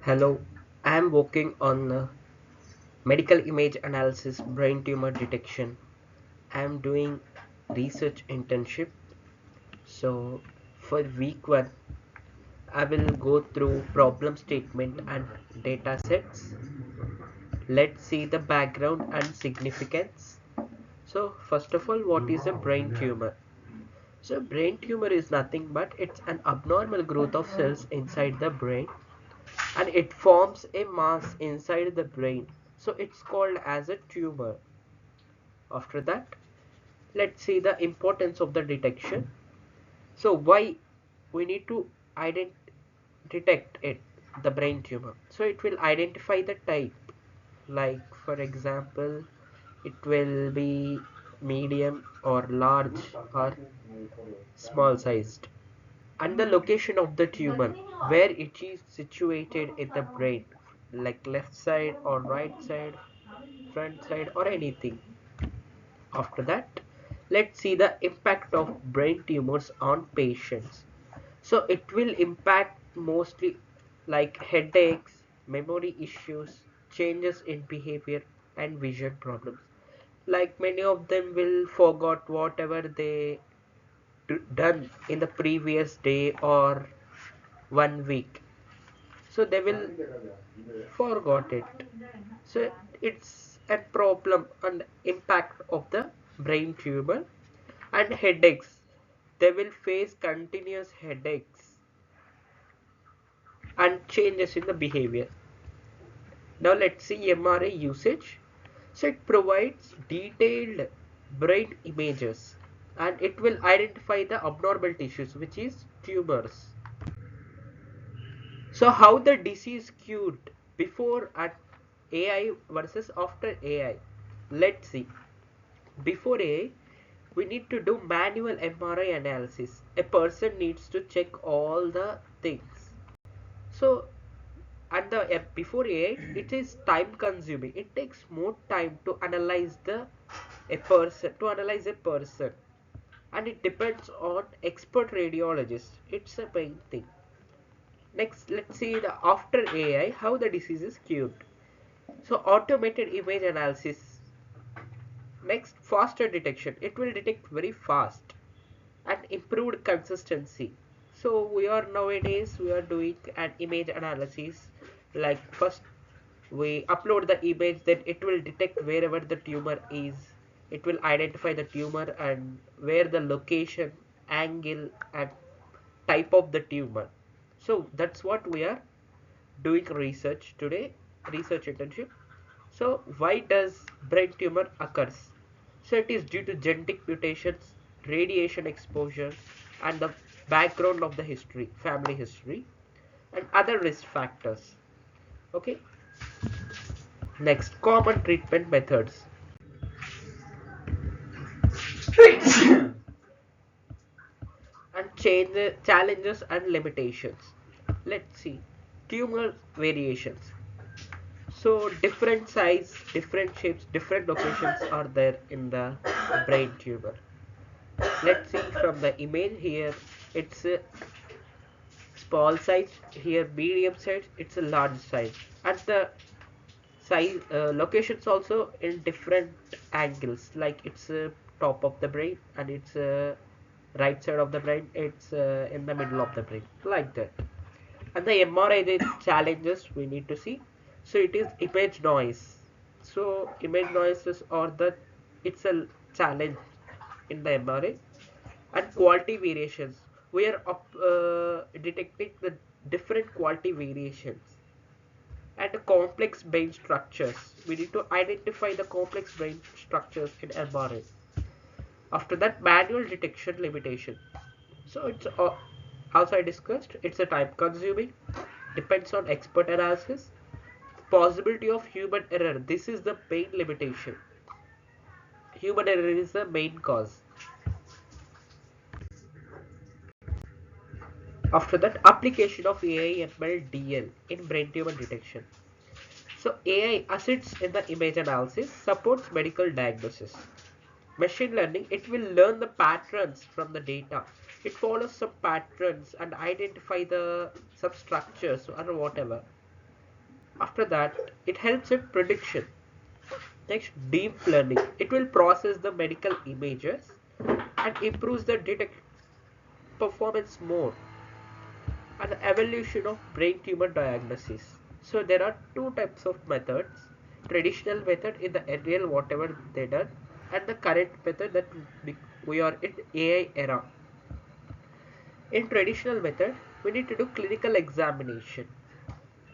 Hello, I am working on medical image analysis, brain tumor detection. I am doing research internship. So for week 1, I will go through problem statement and data sets. Let's see the background and significance. So first of all, what is a brain tumor? So brain tumor is nothing but it's an abnormal growth of cells inside the brain and it forms a mass inside the brain, so it's called as a tumor. After that, let's see the importance of the detection. So why we need to detect it, the brain tumor? So it will identify the type, like for example it will be medium or large or small sized, and the location of the tumor, where it is situated in the brain, like left side or right side, front side or anything. After that, let's see the impact of brain tumors on patients. So it will impact mostly like headaches, memory issues, changes in behavior and vision problems. Like many of them will forgot whatever they done in the previous day or 1 week, so they will forgot it. So it's a problem and impact of the brain tumor. And headaches, they will face continuous headaches and changes in the behavior. Now let's see MRI usage. So it provides detailed brain images and it will identify the abnormal tissues, which is tumors. So how the disease cured before at AI versus after AI. Let's see. Before AI, we need to do manual MRI analysis. A person needs to check all the things. So at the before AI, it is time consuming. It takes more time to analyze a person, and it depends on expert radiologists. It's a main thing. Next, let's see the after AI, how the disease is cured. So automated image analysis. Next, faster detection. It will detect very fast and improved consistency. So we are doing an image analysis. Like first we upload the image, then it will detect wherever the tumor is. It will identify the tumor and where the location, angle and type of the tumor. So that's what we are doing research today, research internship. So why does brain tumor occurs? So it is due to genetic mutations, radiation exposure, and the background of the history, family history, and other risk factors. Okay. Next, common treatment methods and challenges and limitations. Let's see. Tumor variations. So different size, different shapes, different locations are there in the brain tumor. Let's see from the image here. It's a small size. Here medium size. It's a large size. And the size locations also in different angles. Like it's top of the brain and it's right side of the brain. It's in the middle of the brain. Like that. And the MRI the challenges we need to see. So it is image noise. So image noises or the it's a challenge in the MRI. And quality variations, we are detecting the different quality variations. And the complex brain structures, we need to identify the complex brain structures in MRI. After that, manual detection limitation. So it's as I discussed, it's a time consuming, depends on expert analysis, possibility of human error. This is the main limitation. Human error is the main cause. After that, application of AI ML DL in brain tumor detection. So AI assists in the image analysis, supports medical diagnosis. Machine learning, it will learn the patterns from the data. It follows some patterns and identify the some structures or whatever. After that, it helps with prediction. Next, deep learning. It will process the medical images and improves the detect performance more, and evolution of brain tumor diagnosis. So there are two types of methods: traditional method in the real whatever they done, and the current method that we are in AI era. In traditional method, we need to do clinical examination,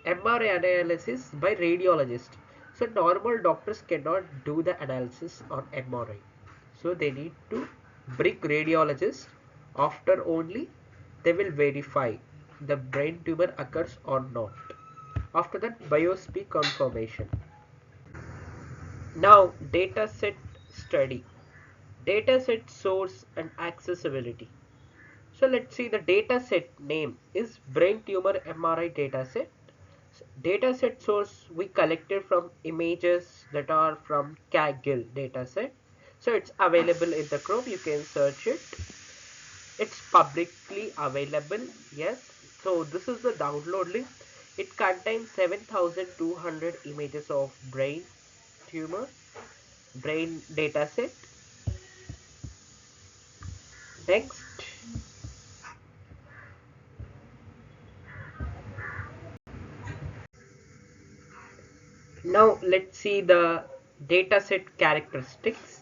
MRI analysis by radiologist. So normal doctors cannot do the analysis on MRI. So they need to bring radiologist. After only they will verify the brain tumor occurs or not. After that, biopsy confirmation. Now, dataset study. Dataset source and accessibility. So let's see, the dataset name is brain tumor MRI dataset. Dataset source we collected from images that are from Kaggle dataset. So it's available in the Chrome. You can search it. It's publicly available. Yes. So this is the download link. It contains 7,200 images of tumor, brain dataset. Next. Now let's see the dataset characteristics.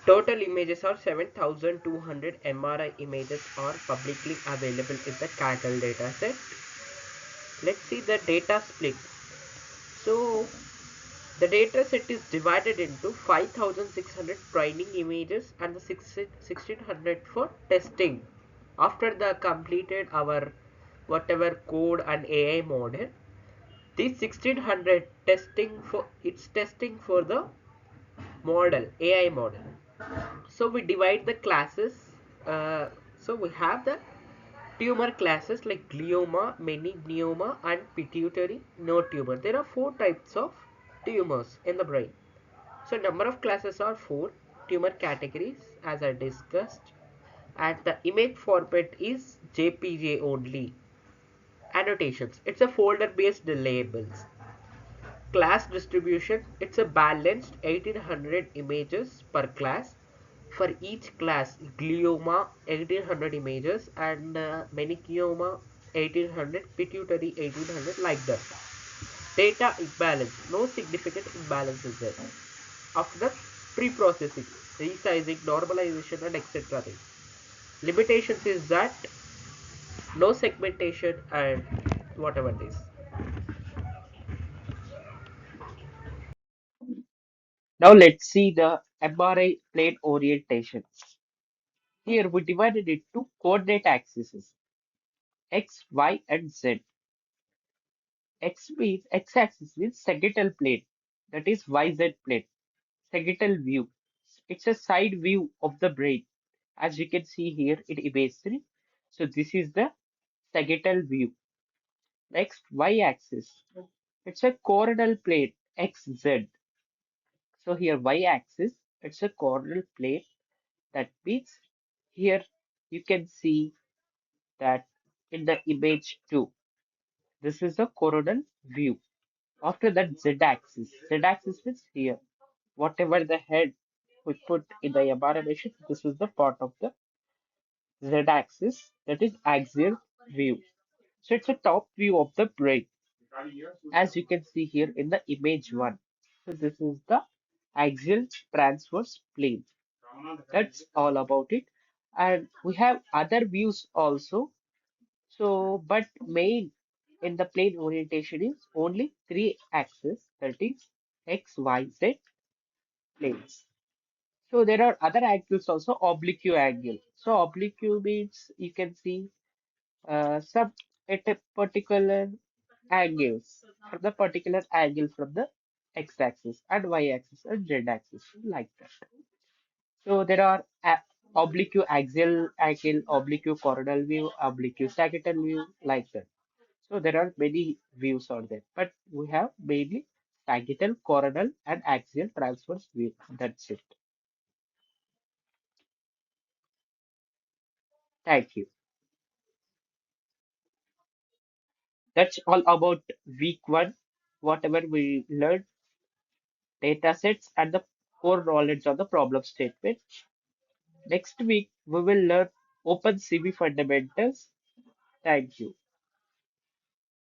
Total images are 7,200 MRI images are publicly available in the Kaggle dataset. Let's see the data split. So the dataset is divided into 5,600 training images and the 1,600 for testing. After the completed our whatever code and AI model, this 1,600 testing for it's testing for the model, AI model. So we divide the classes. So we have the tumor classes like glioma, meningioma, and pituitary no tumor. There are four types of tumors in the brain. So number of classes are four. Tumor categories, as I discussed, and the image format is JPG only. Annotations. It's a folder-based labels. Class distribution, it's a balanced 1800 images per class. For each class, glioma 1800 images and meningioma 1800, pituitary 1800, like that. Data imbalance, no significant imbalance is there. After that, pre-processing, resizing, normalization, and etc. things. Limitations is that no segmentation and whatever this. Now let's see the MRI plane orientation. Here we divided it to coordinate axes X, Y, and Z. X-axis means sagittal plane, that is YZ plane. Sagittal view. It's a side view of the brain. As you can see here in image 3. So this is the sagittal view. Next, Y-axis. It's a coronal plane, XZ. So here Y-axis, it's a coronal plane. That means here you can see that in the image 2. This is the coronal view. After that, Z-axis. Z-axis is here. Whatever the head we put in the MR animation, this is the part of the Z-axis, that is axial view. So it's a top view of the brain, as you can see here in the image 1. So this is the axial transverse plane. That's all about it. And we have other views also. So, but main in the plane orientation is only three axes, that is X, Y, Z planes. So there are other angles also, oblique angle. So oblique means you can see some at a particular angles from the particular angle from the x-axis and y-axis and z-axis like that. So there are oblique axial angle, oblique coronal view, oblique sagittal view like that. So there are many views out there, but we have mainly sagittal, coronal, and axial transverse view. That's it. Thank you. That's all about week 1, whatever we learned, data sets, and the core knowledge of the problem statement. Next week, we will learn OpenCV fundamentals. Thank you.